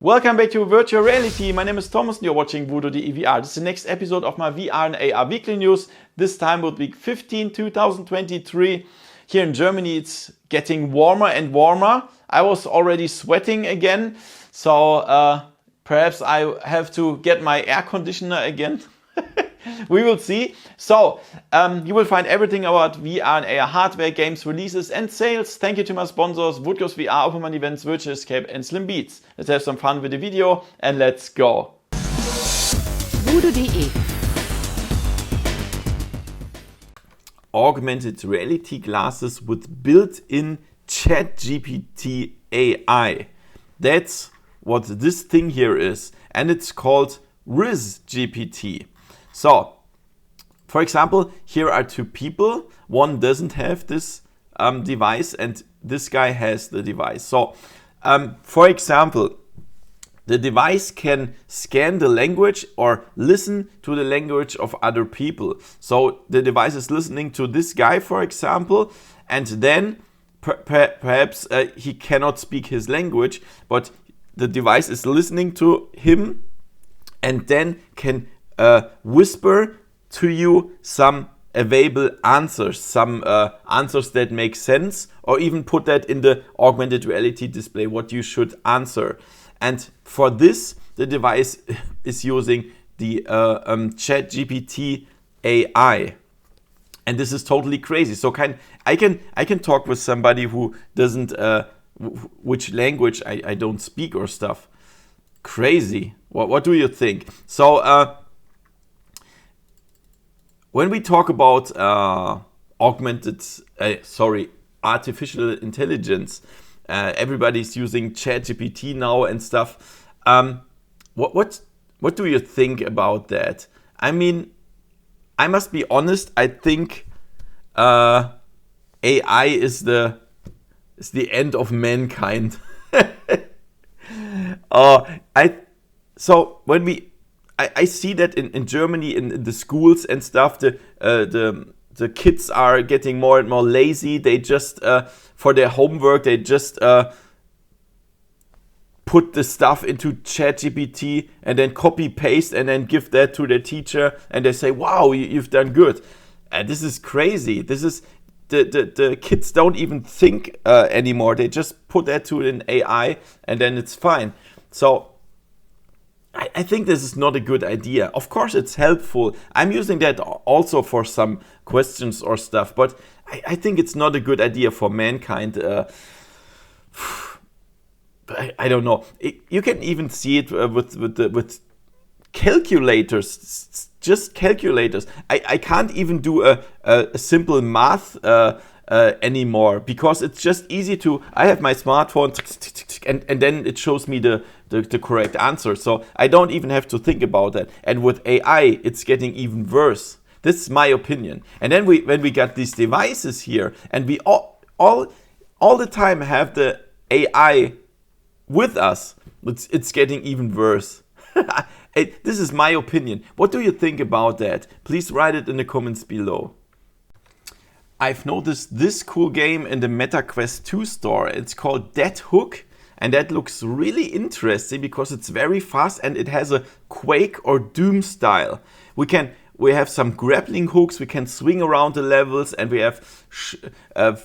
Welcome back to Virtual Reality. My name is Thomas and you're watching VoodooDE VR. This is the next episode of my VR and AR weekly news. This time with week 15, 2023. Here in Germany it's getting warmer and warmer. I was already sweating again, so perhaps I have to get my air conditioner again. We will see. So, you will find everything about VR and AR hardware, games, releases and sales. Thank you to my sponsors, VoodooDE VR, Open Events, Virtual Escape and Slim Beats. Let's have some fun with the video and let's go. VoodooDE. Augmented reality glasses with built-in ChatGPT AI. That's what this thing here is. And it's called rizzGPT. So, for example, here are two people. One doesn't have this device and this guy has the device. So, for example, the device can scan the language or listen to the language of other people. So, the device is listening to this guy, for example, and then perhaps he cannot speak his language, but the device is listening to him and then can whisper to you some available answers, some answers that make sense, or even put that in the augmented reality display, what you should answer. And for this, the device is using the ChatGPT AI. And this is totally crazy. So I can talk with somebody who doesn't, which language I don't speak or stuff. Crazy. What do you think? So, when we talk about artificial intelligence, everybody's using ChatGPT now and stuff. What do you think about that? I mean, I must be honest. I think AI is the end of mankind. So when I see that in Germany, in the schools and stuff, the kids are getting more and more lazy. They just, for their homework, they just put the stuff into ChatGPT and then copy paste and then give that to their teacher and they say, wow, you've done good. And this is crazy. This is, the kids don't even think anymore. They just put that to an AI and then it's fine. So, I think this is not a good idea. Of course, it's helpful. I'm using that also for some questions or stuff, but I think it's not a good idea for mankind. I don't know. You can even see it with calculators, just calculators. I can't even do a simple math anymore because it's just easy to. I have my smartphone and then it shows me the correct answer. So I don't even have to think about that. And with AI, it's getting even worse. This is my opinion. And then when we got these devices here and we all the time have the AI with us, it's getting even worse. This is my opinion. What do you think about that? Please write it in the comments below. I've noticed this cool game in the Meta Quest 2 store. It's called Dead Hook. And that looks really interesting because it's very fast and it has a Quake or Doom style. We have some grappling hooks, we can swing around the levels and we have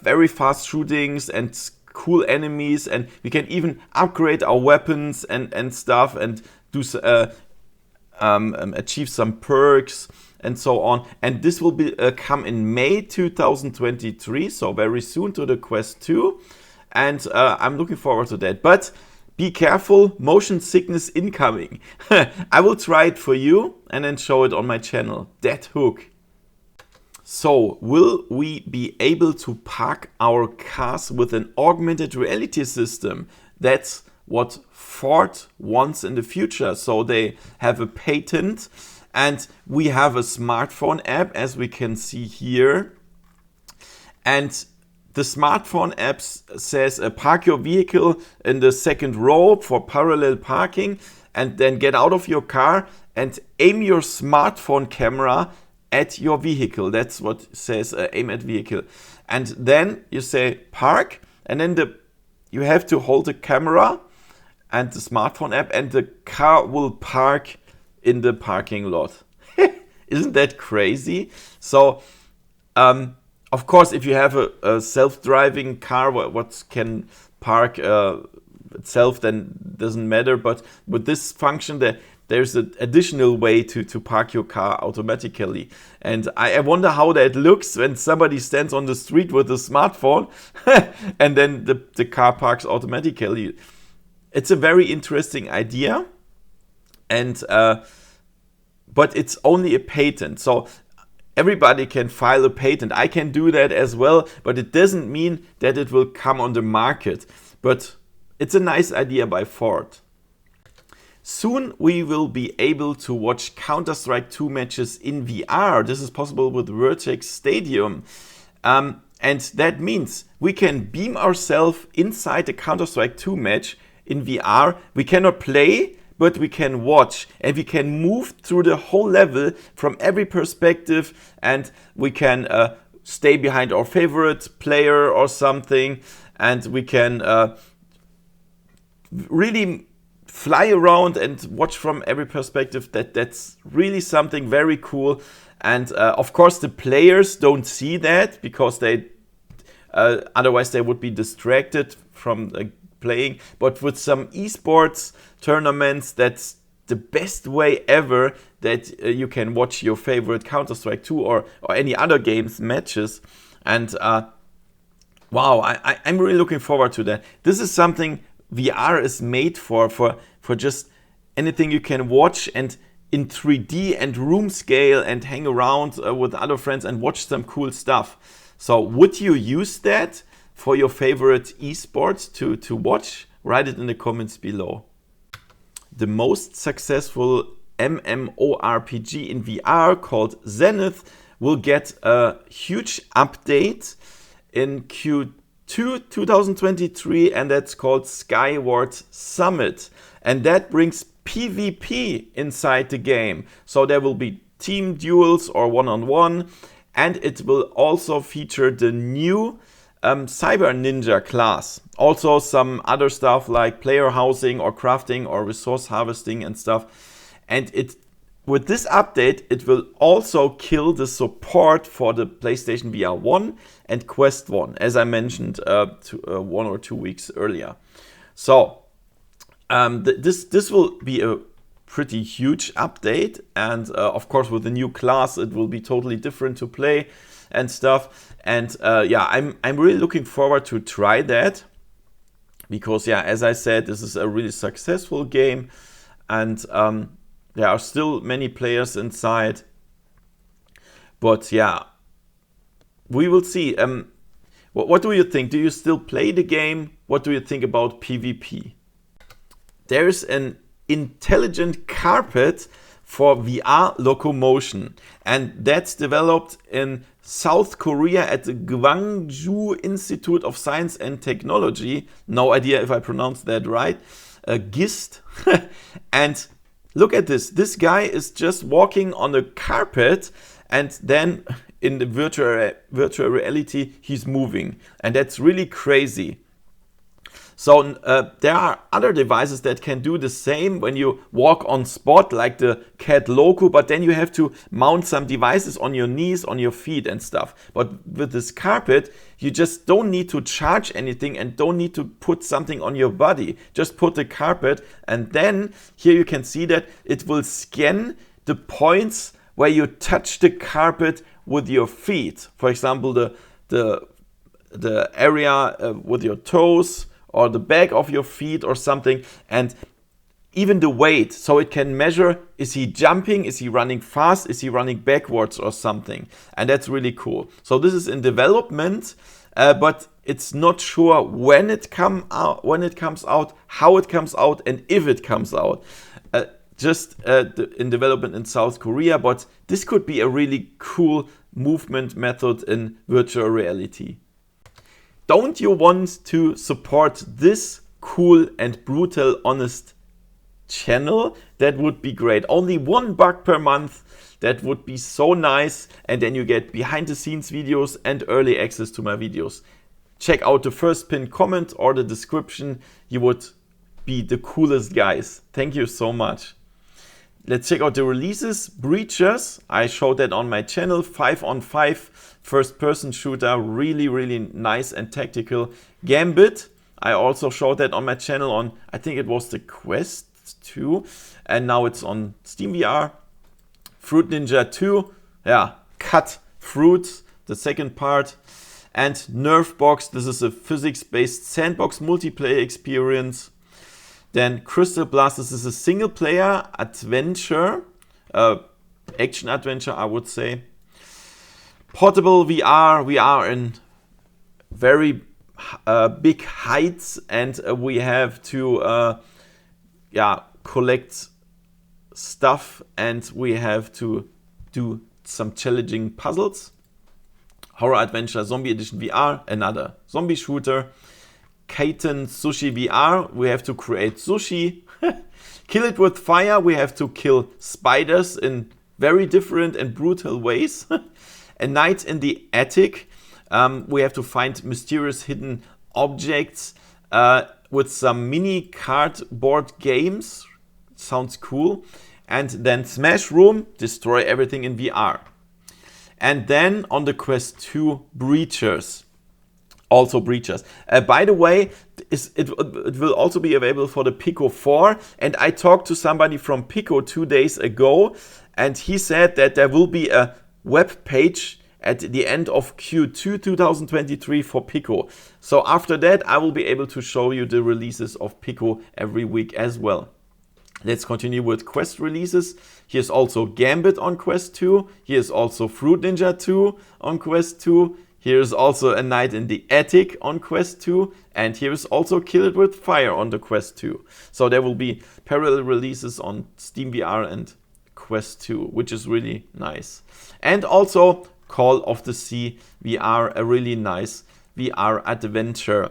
very fast shootings and cool enemies and we can even upgrade our weapons and stuff and do achieve some perks and so on. And this will be come in May 2023, so very soon to the Quest 2. And I'm looking forward to that. But be careful, motion sickness incoming. I will try it for you and then show it on my channel. Dead Hook. So, will we be able to park our cars with an augmented reality system? That's what Ford wants in the future. So they have a patent and we have a smartphone app, as we can see here. And the smartphone app says park your vehicle in the second row for parallel parking and then get out of your car and aim your smartphone camera at your vehicle. That's what it says, aim at vehicle. And then you say park and then you have to hold the camera and the smartphone app, and the car will park in the parking lot. Isn't that crazy? So, of course, if you have a self-driving car, what can park itself, then doesn't matter. But with this function, there's an additional way to park your car automatically. And I wonder how that looks when somebody stands on the street with a smartphone and then the car parks automatically. It's a very interesting idea, and but it's only a patent. So everybody can file a patent. I can do that as well, but it doesn't mean that it will come on the market. But it's a nice idea by Ford. Soon we will be able to watch Counter-Strike 2 matches in VR. This is possible with Vertex Stadium. And that means we can beam ourselves inside a Counter-Strike 2 match in VR. We cannot play, but we can watch. And we can move through the whole level from every perspective. And we can stay behind our favorite player or something. And we can really fly around and watch from every perspective. That's really something very cool. And of course the players don't see that, because they otherwise they would be distracted from playing. But with some esports tournaments, that's the best way ever that you can watch your favorite Counter-Strike 2 or any other games matches. And wow, I'm really looking forward to that. This is something VR is made for just anything you can watch and in 3D and room scale and hang around with other friends and watch some cool stuff. So would you use that for your favorite esports to watch? Write it in the comments below. The most successful MMORPG in VR, called Zenith, will get a huge update in Q2 2023, and that's called Skyward Summit, and that brings PvP inside the game. So there will be team duels or one-on-one, and it will also feature the new Cyber Ninja class. Also some other stuff like player housing or crafting or resource harvesting and stuff. And with this update, it will also kill the support for the PlayStation VR 1 and Quest 1, as I mentioned 1 or 2 weeks earlier. So this will be a pretty huge update, and of course with the new class it will be totally different to play and stuff. And yeah, I'm really looking forward to try that, because yeah, as I said, this is a really successful game, and there are still many players inside. But yeah, we will see. What do you think? Do you still play the game? What do you think about PvP? There's an intelligent carpet for VR locomotion, and that's developed in South Korea at the Gwangju Institute of Science and Technology. No idea if I pronounced that right. GIST. And look at this. This guy is just walking on the carpet, and then in the virtual reality, he's moving. And that's really crazy. So there are other devices that can do the same when you walk on spot, like the Cat Loco, but then you have to mount some devices on your knees, on your feet and stuff. But with this carpet, you just don't need to charge anything and don't need to put something on your body. Just put the carpet, and then here you can see that it will scan the points where you touch the carpet with your feet. For example, the area with your toes, or the back of your feet or something, and even the weight. So it can measure, is he jumping, is he running fast, is he running backwards or something. And that's really cool. So this is in development, but it's not sure when it comes out, how it comes out, and if it comes out. Just in development in South Korea, but this could be a really cool movement method in virtual reality. Don't you want to support this cool and brutal honest channel? That would be great. Only $1 per month. That would be so nice. And then you get behind the scenes videos and early access to my videos. Check out the first pinned comment or the description. You would be the coolest guys. Thank you so much. Let's check out the releases. Breachers, I showed that on my channel. 5-on-5 first-person shooter, really nice and tactical. Gambit, I also showed that on my channel on, I think it was the Quest 2, and now it's on Steam VR. Fruit Ninja 2, yeah, cut fruit, the second part. And Nerfbox, this is a physics-based sandbox multiplayer experience. Then Crystal Blast, this is a single-player adventure, action adventure, I would say. Portable VR, we are in very big heights, and we have to collect stuff, and we have to do some challenging puzzles. Horror Adventure Zombie Edition VR, another zombie shooter. Kaiten Sushi VR, we have to create sushi. Kill It With Fire, we have to kill spiders in very different and brutal ways. A Night in the Attic, we have to find mysterious hidden objects with some mini cardboard games. Sounds cool. And then Smash Room, destroy everything in VR. And then on the Quest 2, Breachers. Also Breachers. By the way, it will also be available for the Pico 4. And I talked to somebody from Pico 2 days ago, and he said that there will be a web page at the end of Q2 2023 for Pico. So after that, I will be able to show you the releases of Pico every week as well. Let's continue with Quest releases. Here's also Gambit on Quest 2. Here's also Fruit Ninja 2 on Quest 2. Here's also A Night in the Attic on Quest 2. And here's also Kill It With Fire on the Quest 2. So there will be parallel releases on Steam VR and Quest 2, which is really nice. And also Call of the Sea VR, a really nice VR adventure.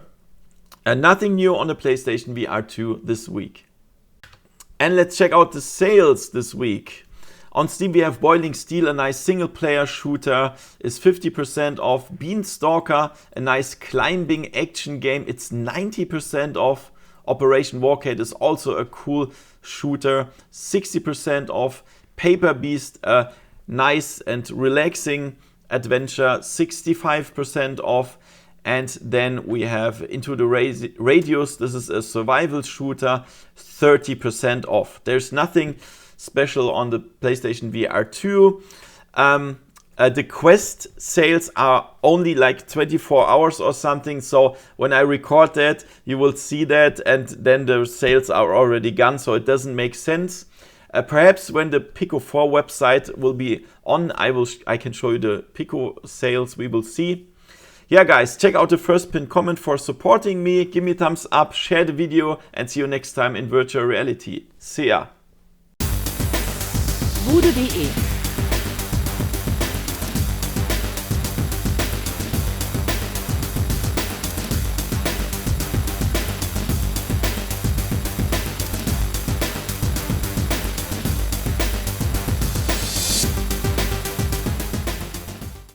And nothing new on the PlayStation VR 2 this week. And let's check out the sales this week. On Steam we have Boiling Steel, a nice single player shooter, is 50% off. Beanstalker, a nice climbing action game, it's 90% off. Operation Warcade is also a cool shooter, 60% off. Paper Beast, a nice and relaxing adventure, 65% off. And then we have Into the Radius, this is a survival shooter, 30% off. There's nothing special on the PlayStation VR 2. The Quest sales are only like 24 hours or something, so when I record that, you will see that, and then the sales are already gone, so it doesn't make sense. Perhaps when the Pico 4 website will be on, I can show you the Pico sales, we will see. Yeah guys, check out the first pinned comment for supporting me, give me a thumbs up, share the video, and see you next time in virtual reality. See ya! VoodooDE